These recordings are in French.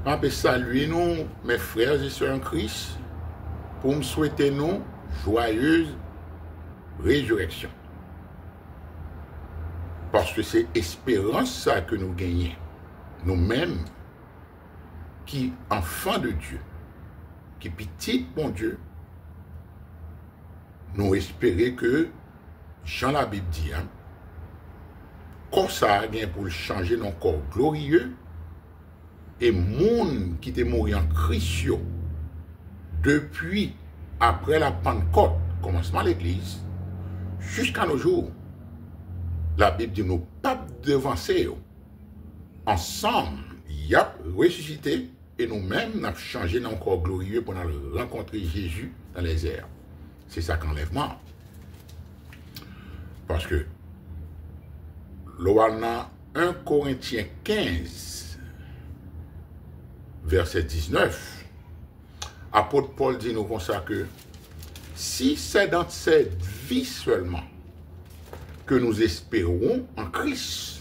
Je peux saluer nous, mes frères et sœurs en Christ, pour me souhaiter nous joyeuse résurrection. Parce que c'est espérance ça que nous gagnons. Nous-mêmes, qui enfants de Dieu, qui petits bon Dieu, nous espérons que, Jean la Bible dit, comme ça a gagné pour changer nos corps glorieux, et monde qui était mort en Christ, depuis après la Pentecôte, commencement de l'Église, jusqu'à nos jours, la Bible dit nous pas devancer ensemble, il a ressuscité et nous-mêmes nous avons changé nos corps glorieux pour rencontrer Jésus dans les airs. C'est ça qu'enlèvement. Parce que dans 1 Corinthiens 15, verset 19, apôtre Paul dit nous comme ça que si c'est dans cette vie seulement que nous espérons en Christ,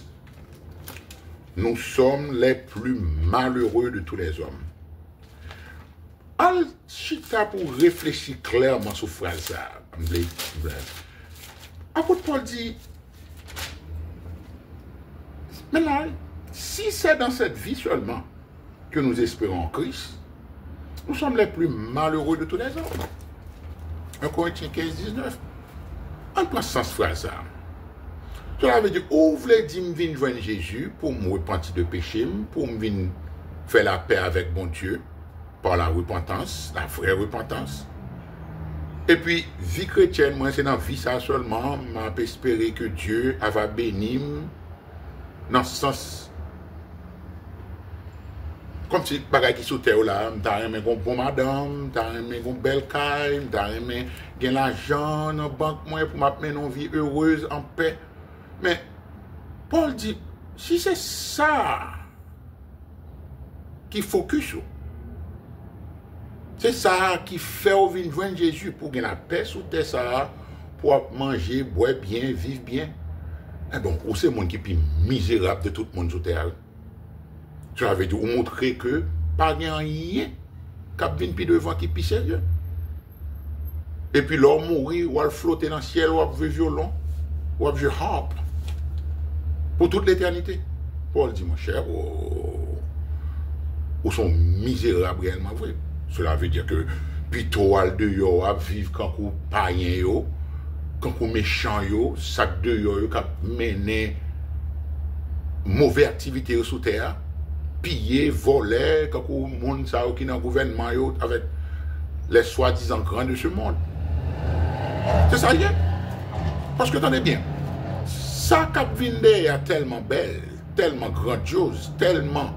nous sommes les plus malheureux de tous les hommes. Al chita pour réfléchir clairement sur phrase ça. Apôtre Paul dit, maintenant, si c'est dans cette vie seulement que nous espérons en Christ, nous sommes les plus malheureux de tous les hommes. 1 Corinthiens 15, 19. En quoi sens phrase ça? Cela veut dire, où vous voulez dire, je viens joindre Jésus pour me repentir de péché, pour me venir faire la paix avec mon Dieu, par la repentance, la vraie repentance. Et puis, vie chrétienne, moi, c'est dans la vie ça seulement, je peux espérer que Dieu va bénir dans ce sens. Comme si, bagay qui sous terre là, t'as aimé un bon madame, t'as aimé une belle caille, t'as aimé gagner l'argent dans la banque, moi, pour m'amener une vie heureuse, en paix. Mais, Paul dit, si c'est ça qui focus sur, c'est ça qui fait au vin joindre Jésus pour gagner la paix sous terre, ça, pour manger, boire bien, vivre bien. Et donc, c'est le monde qui est plus misérable de tout le monde sous terre. Ça veut dire, vous montrer que pas rien qui vient plus devant qui est plus sérieux. Et puis, l'homme mourir, ou flotter dans le ciel, ou jouer violon, ou jouer harpe. Pour toute l'éternité. Paul dit, mon cher, ou sont misérables réellement vrai. Cela veut dire que plutôt al de yo à vivre quand vous païen yo, quand vous méchant yo, sac de yo qui mené mauvaise activité sous terre, piller, voler, quand vous monde ça qui dans le gouvernement yo avec les soi-disant grands de ce monde. C'est ça y est. Parce que tenez bien, ça cap vinde est tellement belle, tellement grandiose, tellement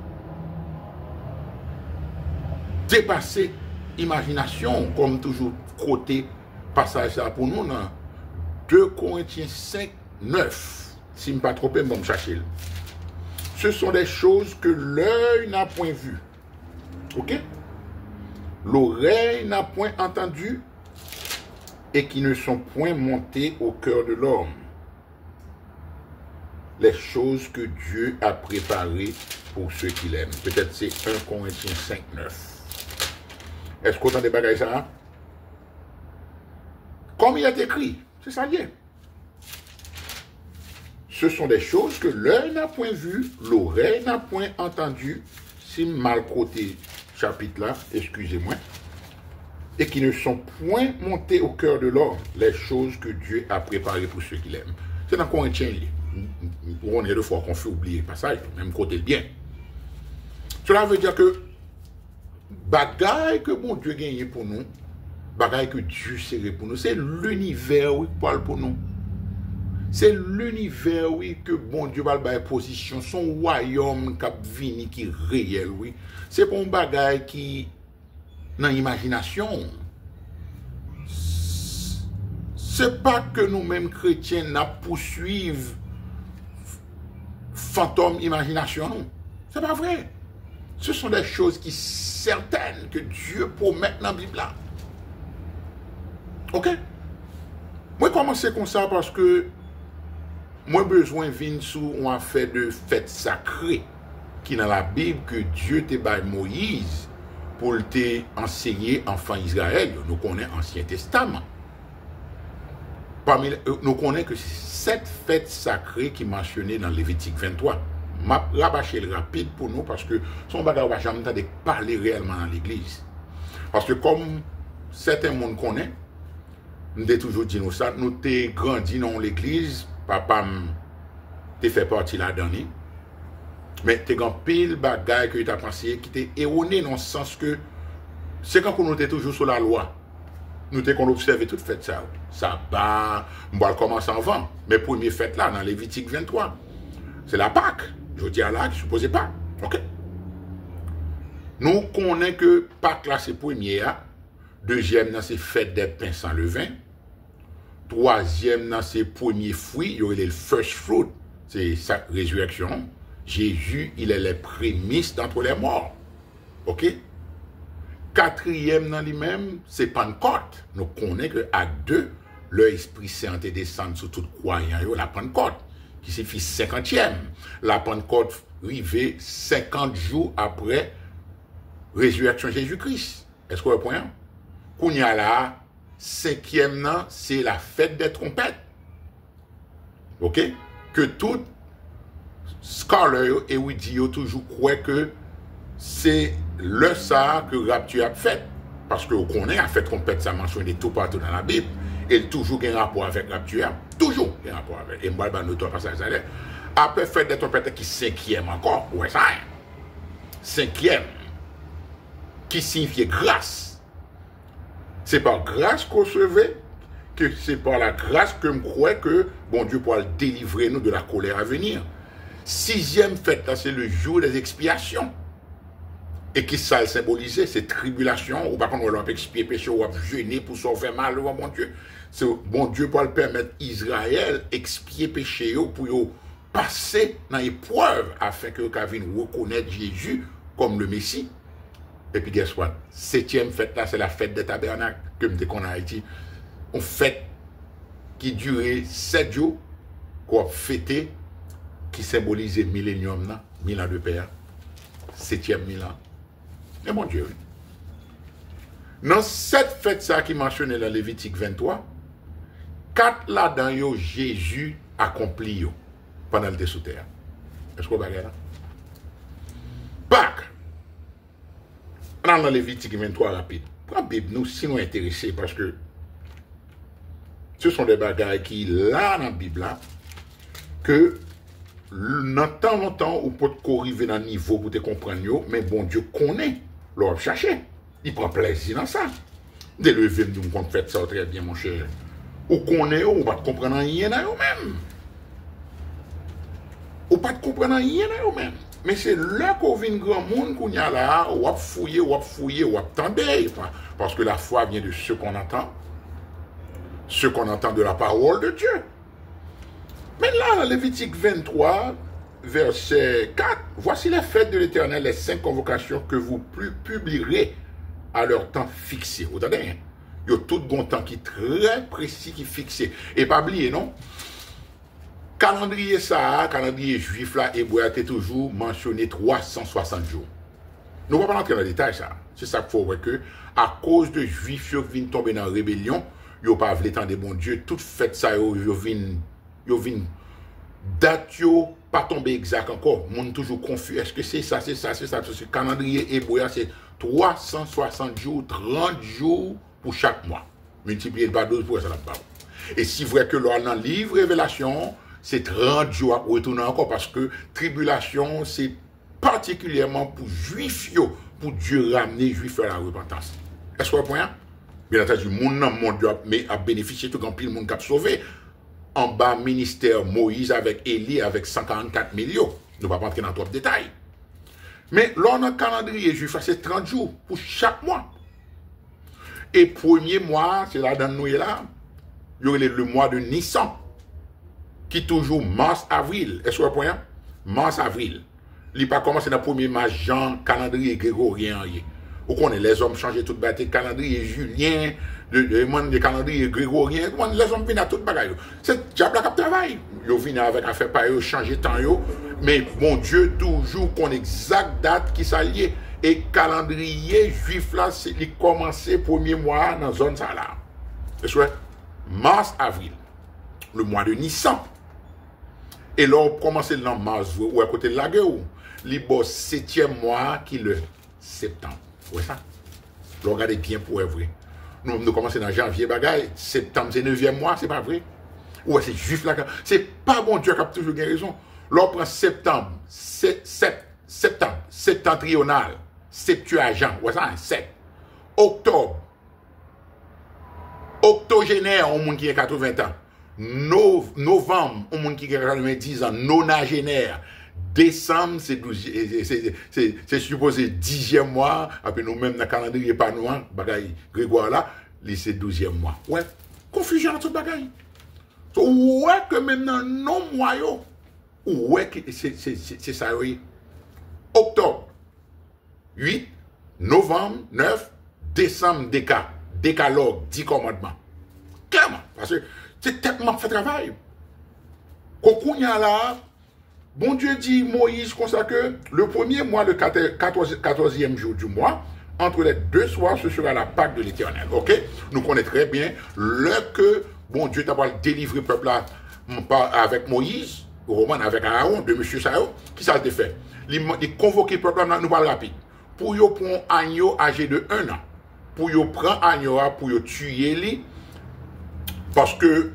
dépasser imagination, comme toujours côté passage ça pour nous dans 2 Corinthiens 5, 9. Si je ne me pas trompé, je vais me chercher. Ce sont des choses que l'œil n'a point vues. Ok? L'oreille n'a point entendu et qui ne sont point montées au cœur de l'homme. Les choses que Dieu a préparées pour ceux qui l'aiment. Peut-être c'est 1 Corinthiens 5, 9. Est-ce qu'on entend des bagages ça? Comme il est écrit, c'est ça lié. Ce sont des choses que l'œil n'a point vues, l'oreille n'a point entendu, c'est mal côté chapitre là, excusez-moi, et qui ne sont point montées au cœur de l'homme, les choses que Dieu a préparées pour ceux qui l'aiment. C'est dans Corinthiens, on est deux fois qu'on fait oublier le passage, même côté le bien. Cela veut dire que bagaille que bon Dieu gagne pour nous, bagaille que Dieu serré pour nous, c'est l'univers qui parle pour nous. C'est l'univers, oui, que bon Dieu va faire position, son royaume qui vini qui est réel, oui. C'est pas un bagaille qui, dans l'imagination. C'est pas que nous-mêmes chrétiens, nous poursuivons fantôme imagination. C'est pas vrai. Ce sont des choses qui sont certaines que Dieu promet dans la Bible. Ok? Moi, commencer comme ça parce que moi, besoin de venir sur une affaire de fête sacrée. qui dans la Bible que Dieu te bail Moïse pour te enseigner enfant Israël. Nous connaissons l'Ancien Testament. Nous connaissons que c'est 7 fêtes sacrées qui sont mentionnées dans Lévitique 23. Je vais rabâcher le rapide pour nous parce que son bagage va jamais de parler réellement dans l'église. Parce que comme certains monde connaissent, nous avons toujours dit nous ça, nous avons grandi dans l'église, papa te fait partie là-dedans. Mais tu as pile bagaille que tu as pensé qui t'est erroné dans le sens que c'est quand nous étions toujours sur la loi. Nous avons observé toute fête ça. Ça va, on va commencer avant. Mais première fête là, dans Lévitique 23, c'est la Pâque. Je dis à là, je ne suppose pas. Ok. Nous connaissons que Pâques là, c'est première. Deuxième, c'est fête des pains sans levain. Troisième, c'est premier fruit. Il y aurait le first fruit. C'est sa résurrection. Jésus, il est les prémices d'entre les morts. Ok? Quatrième dans lui-même, c'est Pentecôte. Nous connaissons que à 2, l'Esprit Saint est descendu sur tout croyant, la Pentecôte, qui signifie 50e. La Pentecôte arrivée 50 jours après résurrection de Jésus-Christ. Est-ce que vous voyez? Qu'on y a là, 5e, c'est la fête des trompettes. Ok? Que tout scholar et Widio toujours croient que c'est le ça que rapture a fait. Parce que vous connaissez, la fête trompette, ça mentionne tout partout dans la Bible. Et toujours un rapport avec rapture. Toujours un rapport avec. Et moi, je ne passage à l'air. Après, fête des trompettes qui est 5e encore. Ouais, ça. 5e. Qui signifie grâce. C'est par grâce qu'on recevait, que c'est par la grâce que je crois que bon Dieu pourra délivrer nous de la colère à venir. 6e fête, c'est le jour des expiations. Et qui ça le symboliser, c'est tribulation, ou par contre, on va expier péché, ou on va jeûner pour s'en faire mal, ou bon Dieu. C'est bon Dieu pour le permettre Israël expier péché, pour passer dans l'épreuve, afin que Kavin reconnaisse Jésus comme le Messie. Et puis, guess what? 7e fête, là, c'est la fête des tabernacles, comme dès qu'on a Haïti. Une fête qui durait 7 jours, qu'on a fêté, qui symbolisait millénium, 1000 ans de père. 7e 1000 ans. Mais mon Dieu, dans cette fête ça qui mentionnait dans Lévitique 23, 4 là-dedans, Jésus accomplit pendant le sous terre. Est-ce que vous voyez là? Pâques. Dans Lévitique 23 rapide. Prends la Bible, nous, si nous intéressés, parce que ce sont des bagailles qui, là, dans la Bible, là, que dans tant longtemps, on peut arriver dans le niveau pour te comprendre, mais bon Dieu connaît, l'on chercher. Il prend plaisir dans ça. Dès le lever, nous qu'on fait ça très bien, mon cher. Ou connaît, on va te comprendre rien dans eux-mêmes. Ou pas te comprendre rien dans eux-mêmes. Mais c'est là qu'on vient grand monde qu'on y a là, ou à fouiller, ou à attendre. Parce que la foi vient de ce qu'on entend. Ce qu'on entend de la parole de Dieu. Mais là, dans Lévitique 23, verset 4, voici les fêtes de l'Éternel, les 5 convocations que vous publierez à leur temps fixé. Vous entendez? Il y a tout bon temps qui est très précis, qui est fixé. Et pas oublier, non? Calendrier ça, calendrier juif là, hébreu a toujours mentionné 360 jours. Nous ne pouvons pas entrer dans le détail ça. C'est ça qu'il faut voir que, à cause de juifs qui viennent tomber dans la rébellion, ils n'ont pas voulu temps de bon Dieu, toute fête ça, ils viennent date yo pas tomber exact encore. Monde toujours confus. Est-ce que c'est ça, c'est ça, c'est ça? Ce calendrier hébreu, c'est 360 jours, 30 jours pour chaque mois. Multiplié par 12 pour ça là-bas. Et si vrai que dans le livre Révélation, c'est 30 jours à retourner encore parce que tribulation, c'est particulièrement pour juifs, pour Dieu ramener juifs à la repentance. Est-ce que vous voyez? Bien entendu, le monde a bénéficié tout grand pile, le monde qui a sauvé. En bas, ministère Moïse avec Élie avec 144 millions. Nous ne allons pas entrer dans trop de détails. Mais là, on a un calendrier juif, c'est 30 jours pour chaque mois. Et premier mois, c'est là dans nous et là, il y aurait le mois de Nissan, qui est toujours mars-avril. Est-ce que vous voyez? Mars-avril. Il n'a pas commencé dans le premier mois, Jean, calendrier grégorien. Vous connaissez, les hommes changent tout le calendrier julien, le calendrier grégorien. Les hommes viennent à tout le bagaille. C'est diable qui travaille. yo vient avec affaire par yo, changer temps yo, mais bon Dieu toujours qu'on exact date qui s'allie et calendrier juif là, c'est il commencé premier mois dans zone ça là. C'est mars avril, le mois de Nissan. Et là on commence dans mars ou à côté de la guerre, li bo 7e mois qui le septembre. Ouais ça. Là regardez bien pour vrai. Nous commençons dans janvier bagaille, septembre c'est 9e mois, c'est pas vrai. Ouais, c'est juif là. C'est pas bon Dieu qui a toujours raison. Là, on prend septembre, septentrional, septuagint, ouais, ça, 7. Octobre, octogénaire, on monde qui a 80 ans. Novembre, on monde qui a 90 ans. Nonagénaire. Décembre, c'est supposé 10e mois. Après, nous-mêmes, dans le calendrier pas noir, bagaille, Grégoire là, c'est 12e mois. Ouais, confusion entre bagaille. Ouais que maintenant non moyo ouais que c'est ça oui. Octobre 8 novembre 9 décembre décalogue 10 commandements. Clairement parce que c'est tellement fait travail. Kokounya là bon Dieu dit Moïse comme ça que le premier mois le 14e jour du mois entre les deux soirs ce sera la Pâque de l'Éternel. OK? Nous connaissons très bien le que bon Dieu t'a pas délivré le peuple là avec Moïse, Roman avec Aaron, de monsieur Sao, qui ça a fait? Il convoqué le peuple là, nous parlons rapide. Pour yo prendre agneau âgé de 1 an. Pour yo prendre agneau pour yo tuer lui. Parce que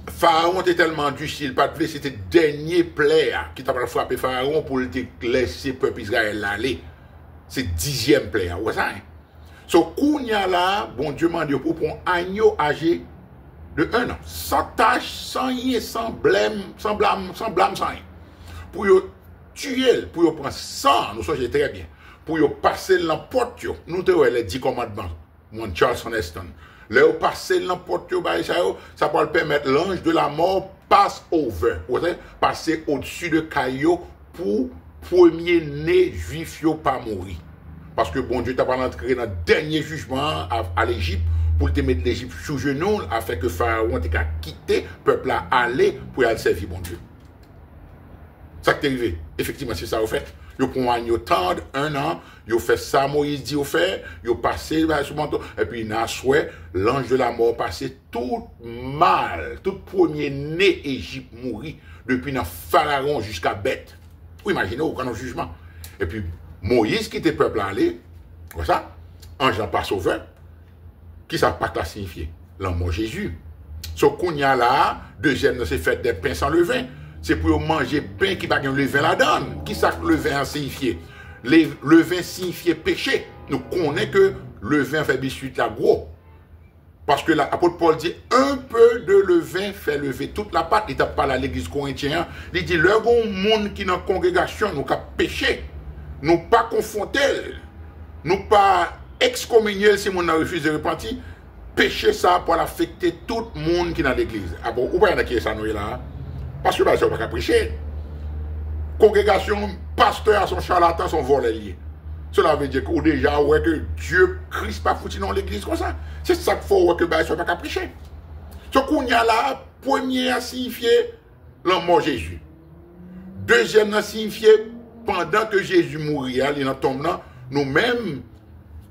Pharaon était tellement dur, s'il pas de c'était le dernier plaie qui t'a frappé Pharaon pour le laisser le peuple Israël aller. C'est 10e plaie. Ouais ça. So kounya là, bon Dieu m'a dit pour prendre agneau âgé de 1 an, sans tâche, sans rien, sans blâme, sans rien. Pour yo tuer, pour yo prendre sang, nous songez très bien. Pour yo passer l'emporte, nous te les 10 commandements, mon Charleston Heston. Là, yo passer l'emporte, ça peut permettre l'ange de la mort passe over, passer au-dessus de Caillou pour premier-né juif yo pas mourir. Parce que bon Dieu t'a pas entré dans le dernier jugement à l'Égypte pour te mettre l'Égypte sous genou afin que Pharaon t'ait quitté le peuple à aller pour aller servir bon Dieu. Ça qui est arrivé. Effectivement, c'est ça au fait. Yo prend un agneau tendre 1 an, yo fait ça Moïse dit au fait, yo passé sur manteau et puis il a souhait l'ange de la mort passé tout mal, tout premier né Égypte mourir depuis dans Pharaon jusqu'à Beth. Vous imaginez au grand jugement. Et puis Moïse qui était peuple aller, comme ça, ange en passe au vin. Qui ça pas signifié? L'amour Jésus. So kounya là, deuxième c'est fait des pains sans levain. C'est pour manger pain qui va le levain la donne. Qui ça le vin a signifié? Le vin signifiait péché. Nous connaissons que le vin fait biscuit la gros. Parce que l'apôtre Paul dit un peu de levain fait lever toute la pâte. Il t'a parlé à l'église corinthienne. Il dit le bon monde qui dans la congrégation nous a péché. Nous pas confronter. Nous pas excommunier si on a refusé de repentir. Péché ça pour affecter tout le monde qui est dans l'église. Ah bon, ou pas y en a qui est ça nous là? Parce que ça ne va pas prêcher. Congrégation, pasteur, son charlatan, son voleur lié. Cela veut dire que déjà, ouais, que Dieu, Christ, pas foutu dans l'église comme ça. C'est ça qu'il faut, ouais, que ça ne va pas prêcher. Ce qu'on y a là, premier a signifié l'amour Jésus. Deuxième a signifié pendant que Jésus mourit, il en tombe là, nous-mêmes,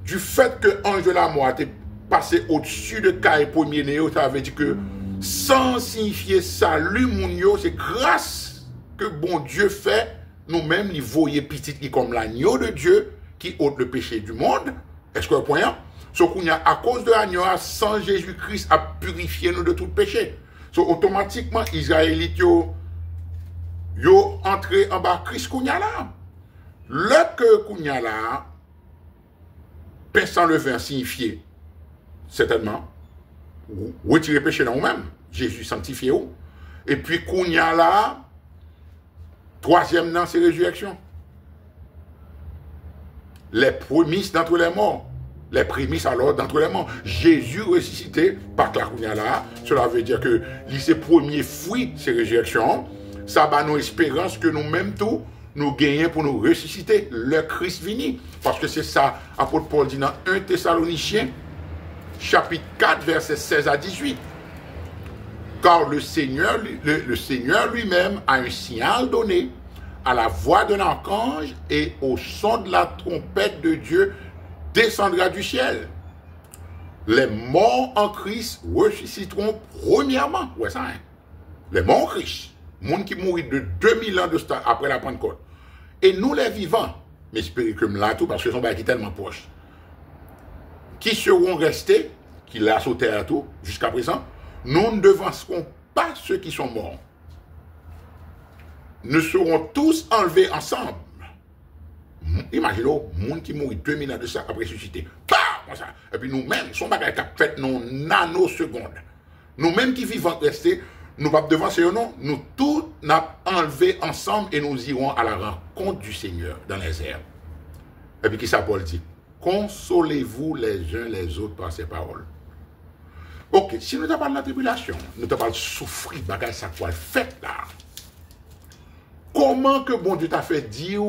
du fait que l'ange de la mort est passé au-dessus de Caï premier néo, ça veut dire que sans signifier salut, mon c'est grâce que bon Dieu fait, nous-mêmes, nous voyons petit comme l'agneau de Dieu qui ôte le péché du monde. Est-ce que vous voyez? Ce qu'on y a à cause de l'agneau, sans Jésus-Christ, a purifié nous de tout péché. So, automatiquement, Israélites, yo entré en bas Christ qu'on y a là. Le que qu'on y a là, pain sans levain signifié, certainement, retirer péché dans nous-mêmes. Jésus sanctifié où. Et puis qu'on y a là, troisième dans c'est résurrection. Les prémices d'entre les morts. Les prémices alors d'entre les morts. Jésus ressuscité par la qu'on y a là. Cela veut dire que les premiers fruits, c'est résurrection. Ça va nous espérance que nous-mêmes tout, nous gagnons pour nous ressusciter. Le Christ vini. Parce que c'est ça, apôtre Paul dit dans 1 Thessaloniciens, chapitre 4, versets 16 à 18. Car le Seigneur lui-même a un signal donné à la voix d'un archange et au son de la trompette de Dieu descendra du ciel. Les morts en Christ ressusciteront premièrement. Ouais, ça, hein? Les morts en Christ. Monde qui mourit de 2000 ans de temps après la Pentecôte. Et nous les vivants, mais spirituellement là tout, parce que son bail est tellement proche, qui seront restés, qui l'a sauté à tout, jusqu'à présent, nous ne devancerons pas ceux qui sont morts. Nous serons tous enlevés ensemble. Imaginez, monde qui mourit 2000 ans de ça après ressuscité. Comme ça. Et puis nous-mêmes, son bagage qui a fait nos nanosecondes. Nous-mêmes qui vivons restés, nous pas devancer non, nous tous nous enlevés ensemble et nous irons à la rencontre du Seigneur dans les airs. Et puis qui ça Paul dit? Consolez-vous les uns les autres par ces paroles. Ok, si nous te parlons de la tribulation, nous te parlons de souffrir, bagage ça quoi fait là. Comment que bon Dieu t'a fait dire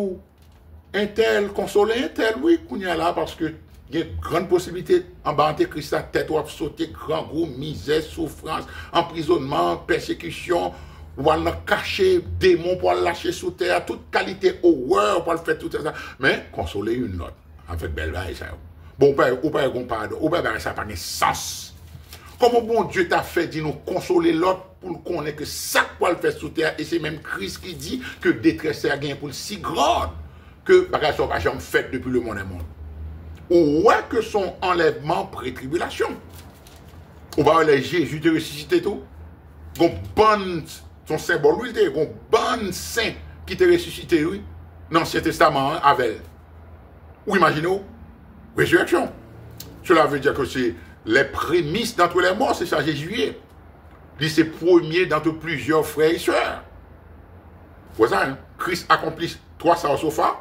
un tel consoler, un tel oui, qu'on y a là parce que il y a une grande possibilité en bas de Christ, la tête ou à sauter, grand gros, misère, souffrance, emprisonnement, persécution, ou à le cacher, démon pour le lâcher sous terre, toute qualité, horreur pour le faire tout ça. Mais consoler une autre, avec belle vaille, ça. Bon, ou pas un pardon, ou pas ça n'a pas de sens. Comment bon Dieu t'a fait dire nous consoler l'autre pour qu'on ait que ça pour le faire sous terre, et c'est même Christ qui dit que détresse a gagné pour le si grande que bagage ça va jamais fait depuis le monde et monde. Ou ouais que son enlèvement pré-tribulation. Ou va les Jésus de ressuscité tout. Gon bon son symbole lui était gon bon saint qui te ressuscité lui dans l'Ancien Testament hein, avec. Ou imaginez résurrection. Cela veut dire que c'est les prémices d'entre les morts, c'est ça Jésus. Lui c'est premier d'entre plusieurs frères et sœurs. Voilà hein? Christ accomplit 300 au sofa.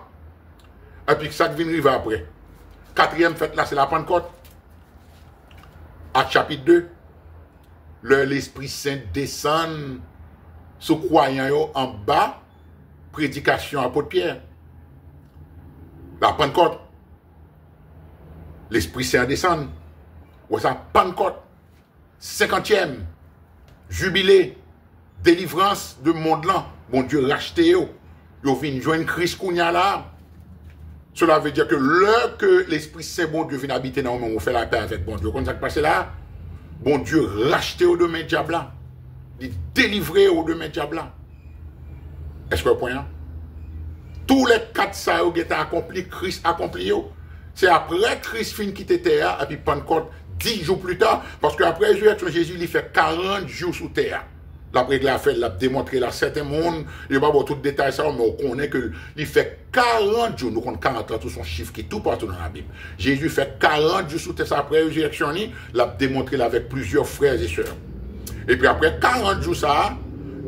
Et puis ça vient arriver après. Quatrième fête là, c'est la Pentecôte. Acte chapitre 2. L'Esprit Saint descend sous croyants en bas. Prédication apôtre Pierre. La Pentecôte. L'Esprit Saint descend. Ou ça, Pentecôte. 50e. Jubilé. Délivrance de monde là. Bon Dieu racheté yo. Yo vient joindre Christ kounya là. Cela veut dire que l'Esprit Saint, bon Dieu, vient habiter dans le monde, on fait la paix avec bon Dieu. Comment ça se passe là? Bon Dieu racheté au domaine diable là. Il délivré au domaine diable là. Est-ce que vous voyez? Tous les 4 ça ont été accomplis, Christ accompli. C'est après Christ fin quitter terre, et puis Pentecôte 10 jours plus tard, parce qu'après résurrection, Jésus, il fait 40 jours sous terre. L'après qu'il a fait, il a démontré là, certains mondes, il n'y a pas tout le détail ça, mais on connaît qu'il fait 40 jours, nous connaissons 40 ans, tout son chiffre qui est tout partout dans la Bible. Jésus fait 40 jours sous terre, après résurrection, il a démontré là avec plusieurs frères et sœurs. Et puis après 40 jours ça,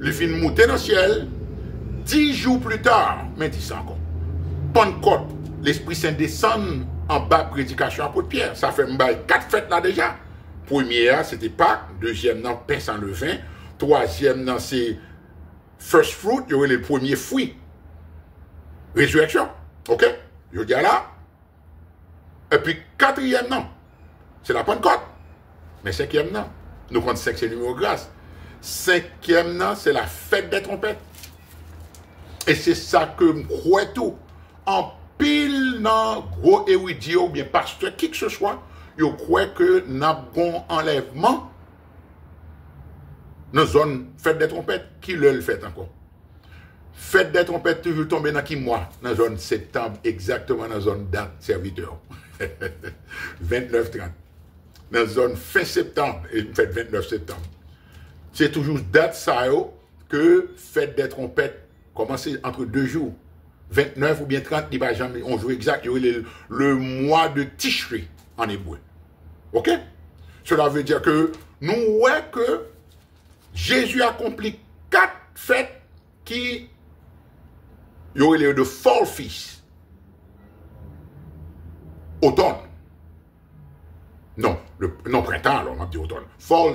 il finit de monter dans le ciel, 10 jours plus tard, mais dit ça encore. Pentecôte, l'Esprit Saint descend en bas, prédication apôtre Pierre. Ça fait 4 fêtes là déjà. Première, c'était Pâques, deuxième, non, pain sans levain. Troisième, dans c'est first fruit, il y aurait les premiers fruits. Résurrection. OK? Je dis là. Et puis, quatrième, non. C'est la Pentecôte. Mais cinquième, non. Nous comptons 5, c'est le numéro grâce. Cinquième, non, c'est la fête des trompettes. Et c'est ça que je crois tout. En pile, non, gros érudit ou bien pasteur, qui que ce soit, je crois que nous avons enlèvement. Dans la zone fête des trompettes, qui le fait encore? Fête des trompettes toujours tombé dans qui mois? Dans la zone septembre, exactement dans la zone date serviteur. 29-30. Dans la zone fin septembre, et fête 29 septembre. C'est toujours date ça que fête des trompettes commence entre 2 jours. 29 ou bien 30, il va jamais, on joue exact, le mois de Tishri en hébreu. OK? Cela veut dire que nous voyons que Jésus accomplit 4 fêtes qui y aurait les de fall feast. Automne. Non, non, printemps, alors, on va dire automne. Fall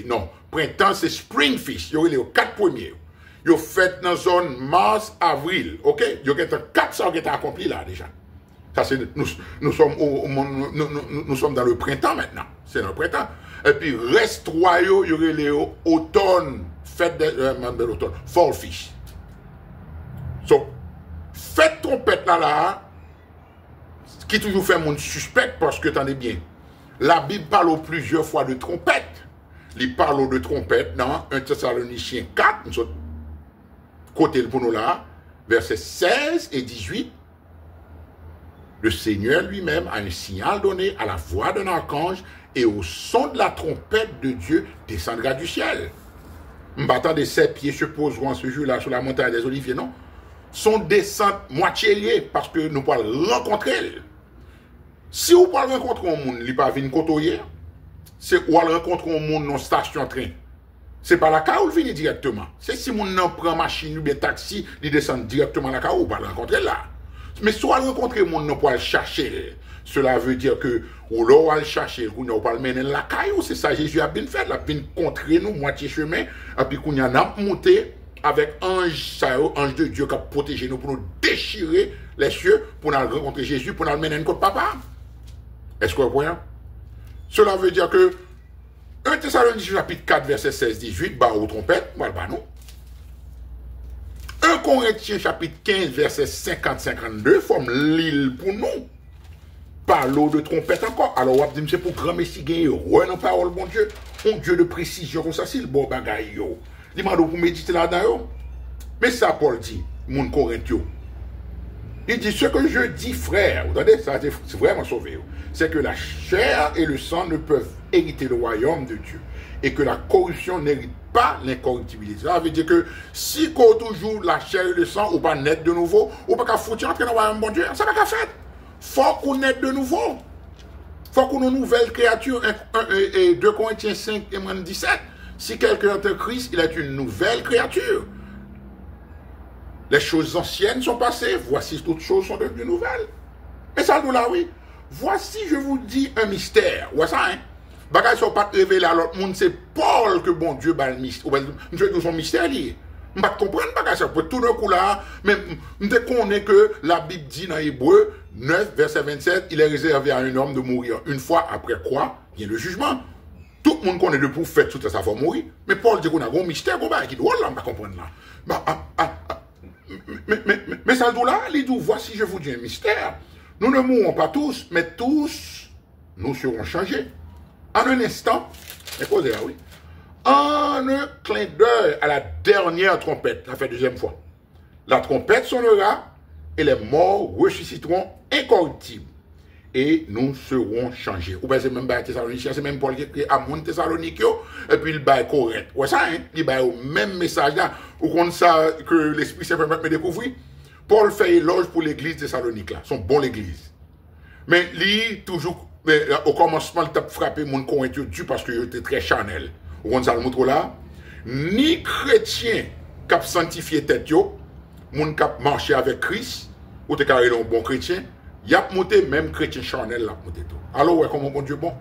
non, printemps, c'est spring feast. Il y aurait les 4 premiers. Il y a fait dans la zone mars, avril. OK? Il y a 4 ça qui est accompli là déjà. Ça, nous sommes nous sommes dans le printemps maintenant. C'est dans le printemps. Et puis, reste 3 jours, il y aurait les automne, fête de l'automne, fall fish. So, fête trompette là, qui toujours fait mon suspect parce que, attendez bien, la Bible parle plusieurs fois de trompette. Il parle de trompette dans 1 Thessaloniciens 4, nous sommes côté pour nous là, versets 16 et 18. Le Seigneur lui-même a un signal donné à la voix d'un archange et au son de la trompette de Dieu descendra du ciel. M'battant de 7 pieds se poseront ce jour-là sur la montagne des Oliviers, non? Son descente moitié liée parce que nous pouvons rencontrer. Si vous pouvez rencontrer un monde, il ne pas venir côtoyer, c'est ou rencontrer un monde dans station train. C'est pas la cas où il vient directement. C'est si mon n'en prend machine ou bien taxi, il descend directement à la cas où va le rencontrer là. Mais soit rencontrer mon n'en pas le chercher. Cela veut dire que ou là on va le chercher, ou n'en pas le mener la caillou, c'est ça Jésus a bien fait, il a bien contrer nous moitié chemin et puis qu'on y en a monté avec ange de Dieu qui a protégé nous pour nous déchirer les cieux pour nous rencontrer Jésus pour nous mener une côte papa. Est-ce que vous voyez? Cela veut dire que 1 Thessaloniciens chapitre 4 verset 16-18 bah aux trompettes, voilà bah non. 1 Corinthiens chapitre 15 verset 50-52 forme l'île pour nous. Parle de trompette encore. Alors on va dire c'est pour grand messie gagner ouais non parole bon Dieu, un Dieu de précision comme ça c'est le bon bagaille yo. Dis-moi pour méditer là-dedans. Mais ça Paul dit, mon Corinthio. Il dit ce que je dis frère, vous entendez ça c'est vraiment sauvé. C'est que la chair et le sang ne peuvent hériter le royaume de Dieu et que la corruption n'hérite pas l'incorruptibilité. Ça veut dire que si qu'on toujours la chair et le sang ou pas naître de nouveau, ou pas qu'à foutre entrer dans le royaume de Dieu, ça va qu'à faire. Faut qu'on naisse de nouveau. Faut qu'on ait une nouvelle créature. 2 Corinthiens 5 et 17. Si quelqu'un est en Christ, il est une nouvelle créature. Les choses anciennes sont passées. Voici toutes choses sont devenues nouvelles. Mais ça, nous là, oui. Voici, je vous dis un mystère. Ouais, ça, hein. Bagage ne sont pas révélés à l'autre monde. C'est Paul que bon Dieu bat le mystère. Nous sommes mystères liés. Je ne comprends pas bagage. Tout d'un coup là, mais je connais que la Bible dit dans Hébreu 9, verset 27, il est réservé à un homme de mourir une fois, après quoi vient le jugement. Tout le monde connaît le prophète, tout ça va mourir. Mais Paul dit qu'on a un mystère, qui doit là, on va comprendre là. Mais ça dit là, il dit, voici, je vous dis un mystère. Nous ne mourrons pas tous, mais tous, nous serons changés. En un instant, écoutez là, oui. En un clin d'œil à la dernière trompette, ça fait deuxième fois. La trompette sonnera et les morts ressusciteront incorruptibles. Et nous serons changés. Ou bien c'est même pas Thessaloniciens, c'est même Paul qui écrit à mon Thessalonique, et puis il bat correct. Ouais, ça, hein? Il bat au même message là, ou qu'on ça que l'Esprit Saint permet de me découvrir. Paul fait éloge pour l'église de Thessalonique là, son bon l'église. Mais lui, toujours, au commencement, il t'a frappé mon Corinthien Dieu parce qu'il était très charnel. On ça le montre là. Ni chrétien qui a sanctifié tête yo, moun qui a marché avec Christ, ou te carré un bon chrétien, y a monté même chrétien charnel là monté tout. Alors ouais, comment bon Dieu bon?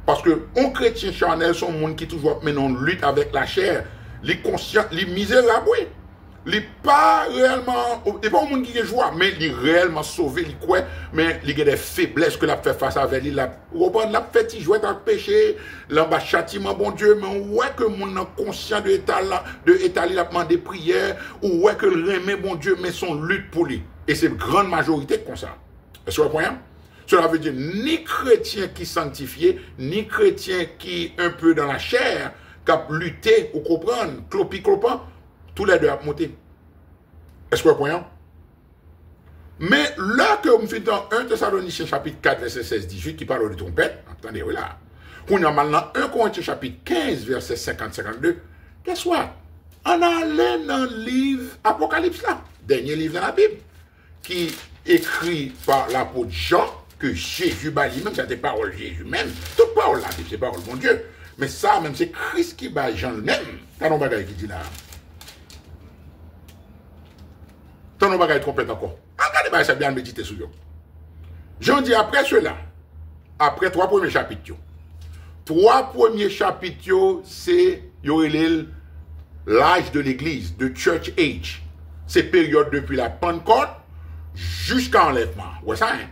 Parce que un chrétien charnel sont monde qui toujours mène en lutte avec la chair, les conscients, les misérable, oui. Il pas réellement, il pas un monde qui est joie, mais il est réellement sauvé, il quoi, mais il y a des faiblesses que l'a fait face avec lui, l'a fait il jouer dans le péché, là bas châtiment bon Dieu, mais ouais que mon conscient de état là, il a demandé prière, ou ouais que le remet bon Dieu, mais son lutte pour lui. Et c'est une grande majorité comme ça. Est-ce que vous comprenez? Cela veut dire ni chrétien qui sanctifié, ni chrétien qui est un peu dans la chair, qui a lutté ou comprendre, clopant, tous les deux à monter. Est-ce que vous comprenez? Mais là que vous me faites dans 1 Thessaloniciens chapitre 4, verset 16-18, qui parle de trompette, attendez, oui là. Pour nous maintenant 1 Corinthiens chapitre 15, verset 50-52, qu'est-ce que on allait dans le livre Apocalypse là, dernier livre de la Bible, qui écrit par l'apôtre Jean, que Jésus bat lui-même, c'est des paroles Jésus même, toute parole là, c'est parole mon Dieu. Mais ça, même c'est Christ qui bat Jean lui-même. T'as nos bagages qui dit là. T'as nos bagages trompette encore. Regardez, ça bien méditer sur eux. Jean dit après cela, après 3 premiers chapitres. 3 premiers chapitres, c'est l'âge de l'église, de church age. C'est période depuis la Pentecôte jusqu'à l'enlèvement. Ouais, ça, hein?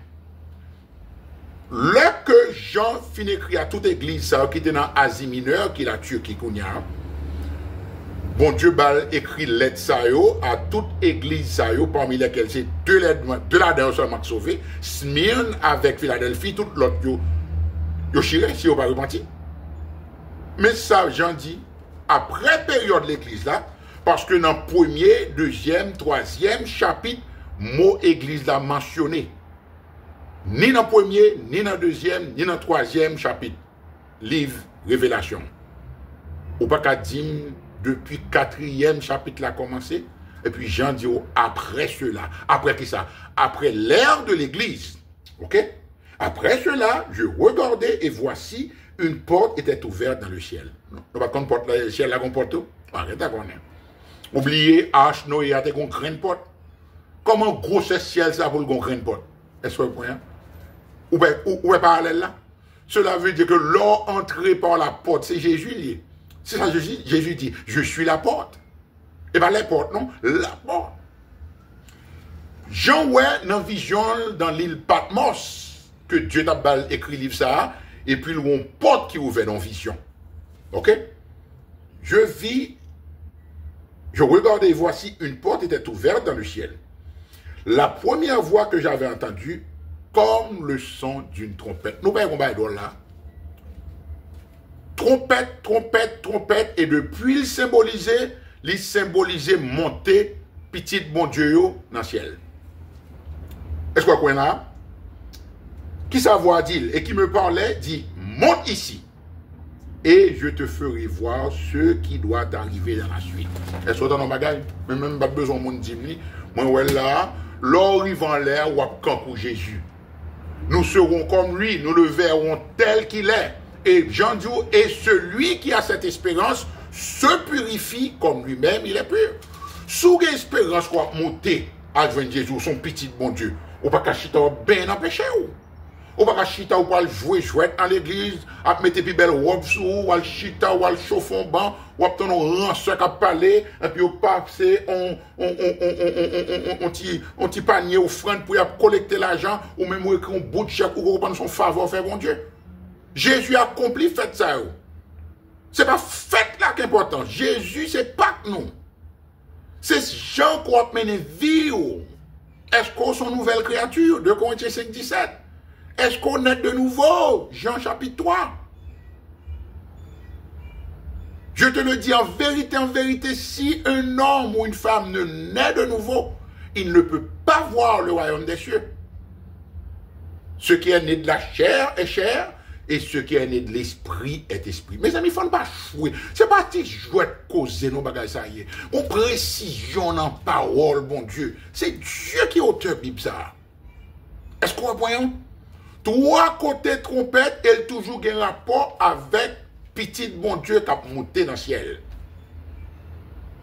Là que Jean finit écrire à toute église qui était dans Asie mineure, qui est la Turquie, bon Dieu bal écrit lettre ça à toute église ça parmi lesquelles c'est deux là-dedans seulement sauvé, Smyrne avec Philadelphie, tout l'autre yo chiré si on pas repenti. Mais ça Jean dit après période de l'église là, parce que dans premier, deuxième, troisième chapitre, mot église là mentionné. Ni dans le premier, ni dans le deuxième, ni dans le troisième chapitre. Livre Révélation. Ou pas qu'à dire depuis le quatrième chapitre là commencé. Et puis Jean dit après cela. Après qui ça? Après l'ère de l'église. Ok? Après cela, je regardais et voici une porte était ouverte dans le ciel. Non, pas contre porte le ciel là qu'on porte tout. Arrête à connaître. Oubliez H, Noé a une grande porte. Comment gros ce ciel ça pour une grande porte? Est-ce que vous voyez? Où est parallèle là? Cela veut dire que l'or entré par la porte, c'est Jésus. C'est ça Jésus dit, je suis la porte. Et bien les portes, non? La porte. Jean ouais dans vision dans l'île Patmos, que Dieu t'a écrit livre ça, et puis une porte qui ouvert dans vision. Ok? Je regardais et voici une porte était ouverte dans le ciel. La première voix que j'avais entendue, comme le son d'une trompette. Nous voyons là. Trompette, trompette, trompette. Et depuis il symbolisait monter petit bon Dieu dans le ciel. Est-ce que vous comprenez là? Qui sa voix dit? Et qui me parlait, dit, monte ici. Et je te ferai voir ce qui doit arriver dans la suite. Est-ce que vous avez un bagage? Mais même pas besoin de mon dire. Moi, ouais là, l'or arrive en l'air, ou à pour Jésus. Nous serons comme lui, nous le verrons tel qu'il est. Et Jean dit, et celui qui a cette espérance se purifie comme lui-même, il est pur. Sous l'espérance qu'on va monter à Jésus, son petit bon Dieu, ou pas qu'à chita bien empêché ou pas qu'à chita ou pas jouer chouette en l'église, à mettre des belles robes sous, ou à chita ou à chauffer un banc, ou à ton ranceur à parler, et puis au passer on petit panier offrande pour collecter l'argent, ou même écrire un bout de chèque ou reprendre son faveur faire bon Dieu. Jésus a accompli fait ça. C'est pas fait là qui est important. Jésus, c'est pas que nous. C'est Jean qui a mené vie. Est-ce qu'on est une nouvelle créature? 2 Corinthiens 5, 17. Est-ce qu'on est de nouveau? Jean chapitre 3. Je te le dis en vérité, si un homme ou une femme ne naît de nouveau, il ne peut pas voir le royaume des cieux. Ce qui est né de la chair est chair, et ce qui est né de l'esprit est esprit. Mes amis, il ne faut pas chouer. Ce n'est pas si jouer de causer nos bagages, ça y est. On précision en parole, bon Dieu. C'est Dieu qui est auteur de Bible, ça. Est-ce qu'on voit? Trois côtés trompette, elle toujours un rapport avec petit bon Dieu qui a monté dans le ciel.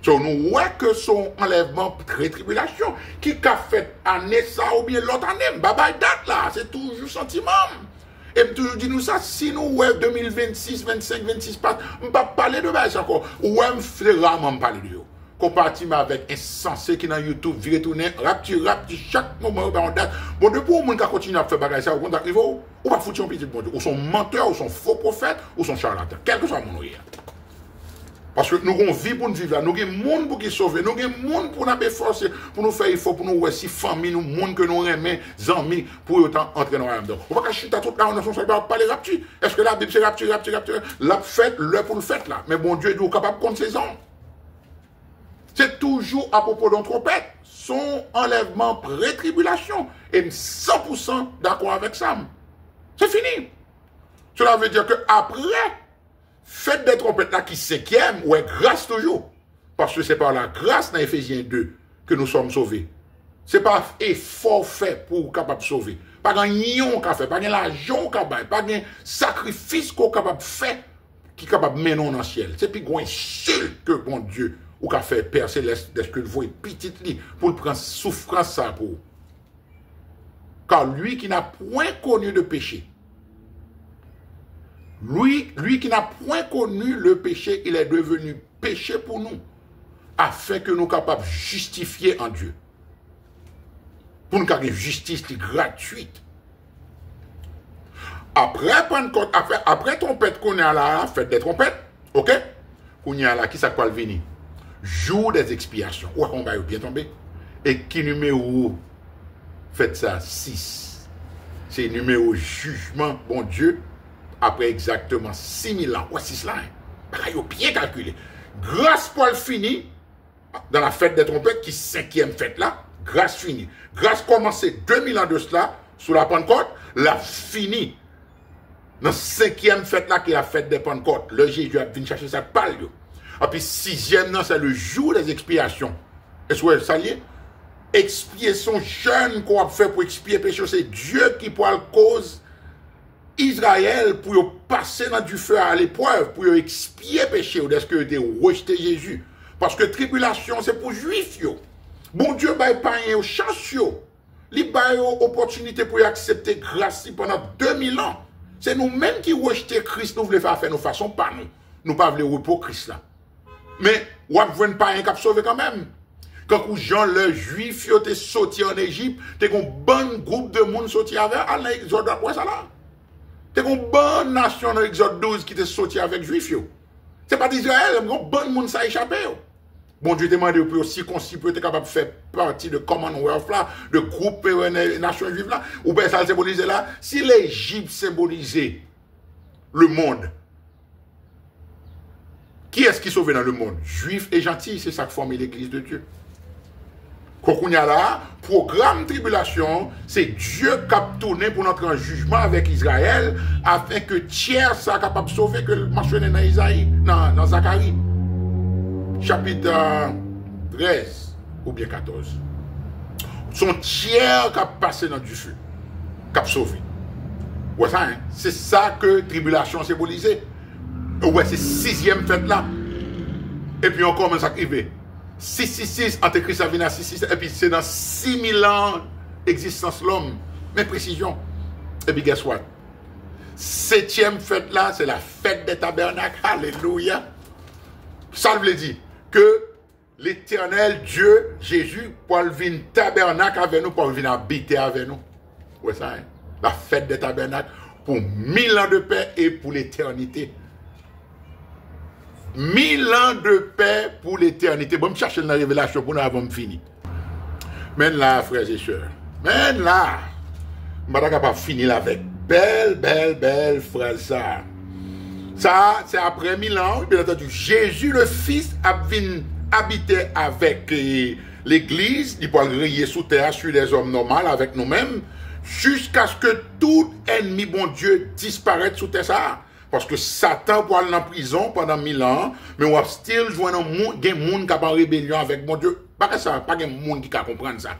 So, nous voyons que son enlèvement pré-tribulation, qui a fait année ça ou bien l'autre année, baba date là, c'est toujours sentiment. Et toujours dit nous ça, si nous ouais 2026, 25, 26 passe, on ne va pas parler de ça encore. Ou on fait rarement parler de ça. Comparativement avec un sensé qui est dans YouTube, vire tourner, rapti, chaque moment on date. Bon, depuis où on continue à faire bagage ça, on arrive ou pas foutre un petit bon Dieu, ou son menteur, ou son faux prophète, ou son charlatan, quel que soit mon nom. Parce que nous avons vie pour nous vivre là, nous avons monde pour nous sauver, nous avons monde pour nous forcer, pour nous faire effort, pour nous voir si famille, nous monde que nous aimons, amis, pour autant entrer dans le royaume. On va pas chuter tout là, on ne va pas parler rapture. Est-ce que la Bible c'est rapture? La fête, le pour le fait là. Mais bon Dieu est capable de compter ses hommes. C'est toujours à propos d'un trompette, son enlèvement pré-tribulation. Et 100% d'accord avec ça. C'est fini. Cela veut dire que après, faites des trompettes là qui cinquième, ou est grâce toujours. Parce que c'est par la grâce dans Éphésiens 2 que nous sommes sauvés. Ce n'est pas effort fait pour capable de sauver. Pas un nion qu'on fait, pas un l'argent qu'on fait, pas un sacrifice qu'on est capable de faire qui est capable de mener dans le ciel. C'est plus un seul que bon Dieu ou qu'a fait Père Céleste de ce que vous voyez petit lit pour le prendre souffrance ça pour. Car lui qui n'a point connu de péché, lui qui n'a point connu le péché, il est devenu péché pour nous, afin que nous soyons capables de justifier en Dieu. Pour nous avoir une justice gratuite. après Pentecôte, après trompette qu'on a là, fête des trompettes, ok? Qu'on y a là, qui ça quoi le venir? Jour des expiations. Ouais, on va bien tomber. Et qui numéro faites ça? 6. C'est numéro jugement, bon Dieu, après exactement 6000 ans. Ouais, 6 là. Il faut bien calculer. Grâce Paul fini, dans la fête des trompettes, qui est 5e fête là, grâce finie. Grâce commencé 2000 ans de cela, sous la Pentecôte, la fini. Dans 5e fête là, qui est la fête des Pentecôtes, le Jésus a venu chercher sa balle. Et puis 6e, c'est le jour des expiations. Est-ce que ça y est? Expier son jeûne qu'on a fait pour expier péché, c'est Dieu qui pour la cause Israël pour passer dans du feu à l'épreuve, pour expier péché, ou est-ce que de rejeter Jésus? Parce que tribulation, c'est pour juifs. Bon Dieu, il pas une chance. Il a une opportunité pour accepter grâce pendant 2000 ans. C'est nous-mêmes qui rejetons Christ, nous voulons faire nos façons, pas nous. Nous ne voulons pas repos Christ là. Mais, on ne pas un cap sauvé quand même. Quand les gens, les juifs, sont sortis en Égypte, tu as un bon groupe de monde sorti avec, à l'Exode, ouais, ça là. Tu as une bonne nation dans l'Exode 12 qui est sorti avec les juifs. Ce n'est pas d'Israël, mais un bon monde ça a échappé. Bon Dieu demande pour aussi circoncis pour être capable de faire partie de Commonwealth là, de groupe nations juives là, ou bien ça le symbolise là. Si l'Égypte symbolisait le monde, qui est-ce qui sauve dans le monde? Juifs et gentils, c'est ça qui forme l'Église de Dieu. Quand on y a là, programme tribulation, c'est Dieu qui a tourné pour notre en jugement avec Israël, afin que tiers soit capable de sauver, que le mentionné dans Isaïe, dans Zacharie. Chapitre 13 ou bien 14. Son tiers qui a passé dans du feu, qui a sauvé. Ouais, ça, hein? C'est ça que tribulation symbolisait. Ouais, c'est 6e fête là. Et puis on commence à arriver. 666, Antéchrist a venu à 666, et puis c'est dans 6000 ans d'existence l'homme. Mais précision. Et puis guess what? 7e fête là, c'est la fête des tabernacles. Alléluia. Ça veut dire que l'éternel Dieu, Jésus, pour venir tabernacle avec nous, pour venir habiter avec nous. Ouais, ça, hein? La fête des tabernacles pour 1000 ans de paix et pour l'éternité. 1000 ans de paix pour l'éternité. Bon, je cherche la révélation pour nous avant de finir. Mais là, frères et sœurs, mais là, je ne vais pas finir avec belle phrase. Ça, c'est après 1000 ans, bien entendu, Jésus le Fils a venu habiter avec l'Église, il peut griller sous terre sur les hommes normaux avec nous-mêmes, jusqu'à ce que tout ennemi, bon Dieu, disparaisse sous terre. Ça. Parce que Satan peut aller en prison pendant 1000 ans, mais on va still joindre un monde qui est en rébellion avec mon Dieu. Pas ça, pas un monde qui peut comprendre ça.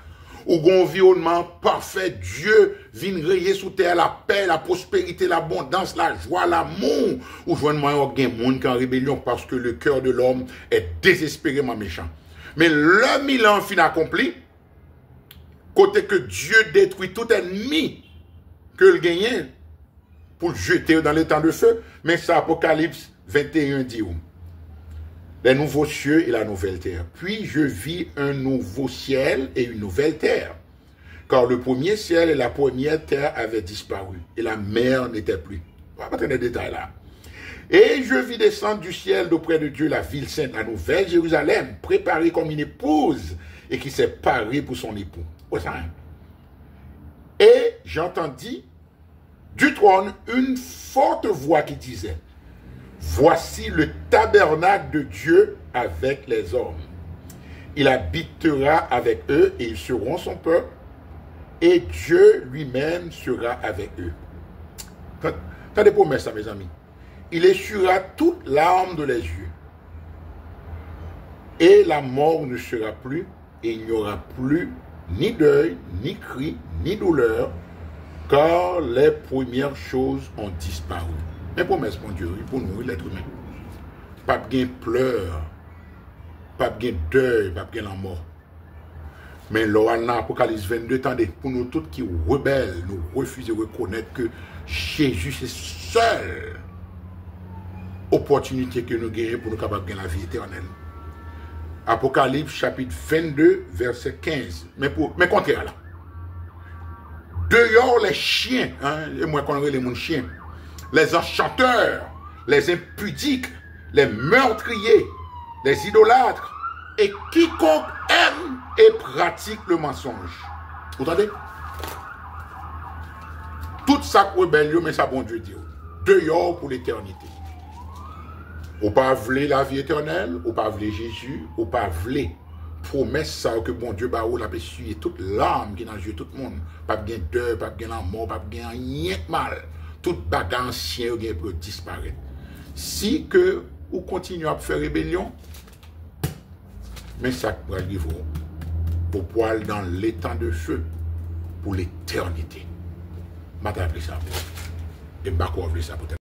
Ou un environnement parfait, Dieu vient rayer sous terre la paix, la prospérité, l'abondance, la joie, l'amour. Ou joindre un monde qui est en rébellion parce que le cœur de l'homme est désespérément méchant. Mais le 1000 ans fin accompli, côté que Dieu détruit tout ennemi que le gagne, pour le jeter dans les temps de feu, mais c'est Apocalypse 21 dit où? Les nouveaux cieux et la nouvelle terre. Puis je vis un nouveau ciel et une nouvelle terre. Car le premier ciel et la première terre avaient disparu, et la mer n'était plus. On va pas tenir les détails là. Et je vis descendre du ciel d'auprès de Dieu la ville sainte, la nouvelle Jérusalem, préparée comme une épouse, et qui s'est parée pour son époux. Ouais, ça, hein? Et j'entendis du trône une forte voix qui disait: voici le tabernacle de Dieu avec les hommes. Il habitera avec eux et ils seront son peuple, et Dieu lui-même sera avec eux. T'as des promesses, mes amis. Il essuiera toute larme de les yeux. Et la mort ne sera plus, et il n'y aura plus ni deuil, ni cri, ni douleur, car les premières choses ont disparu. Mais promesse, mon Dieu, pour nous, l'être humain. Pas de pleurs, pas de deuil, pas de la mort. Mais là, dans Apocalypse 22, attendez, pour nous tous qui rebelles, nous refusons de reconnaître que Jésus, c'est seule opportunité que nous gagnons pour nous capables de gagner la vie éternelle. Apocalypse chapitre 22, verset 15. Mais contraire là. Dehors les chiens, hein, et moi qu'on les mon chien. les enchanteurs, les impudiques, les meurtriers, les idolâtres, et quiconque aime et pratique le mensonge. Vous entendez? Tout ça rébellion, mais ça bon Dieu dit. Dehors pour l'éternité. Ou pas vouler la vie éternelle, ou pas vouler Jésus, ou pas vouler promesse ça que bon Dieu ba ou la essuyer toute l'âme qui dans Dieu tout le monde. Pas bien deuil, pas bien la mort, pas bien rien de mal. Tout bagarre ancien bien peut disparaître. Si que ou continue à faire rébellion, mais ça va livrer pour poil dans l'étang de feu pour l'éternité. Je vais ça. Et je vais ça pour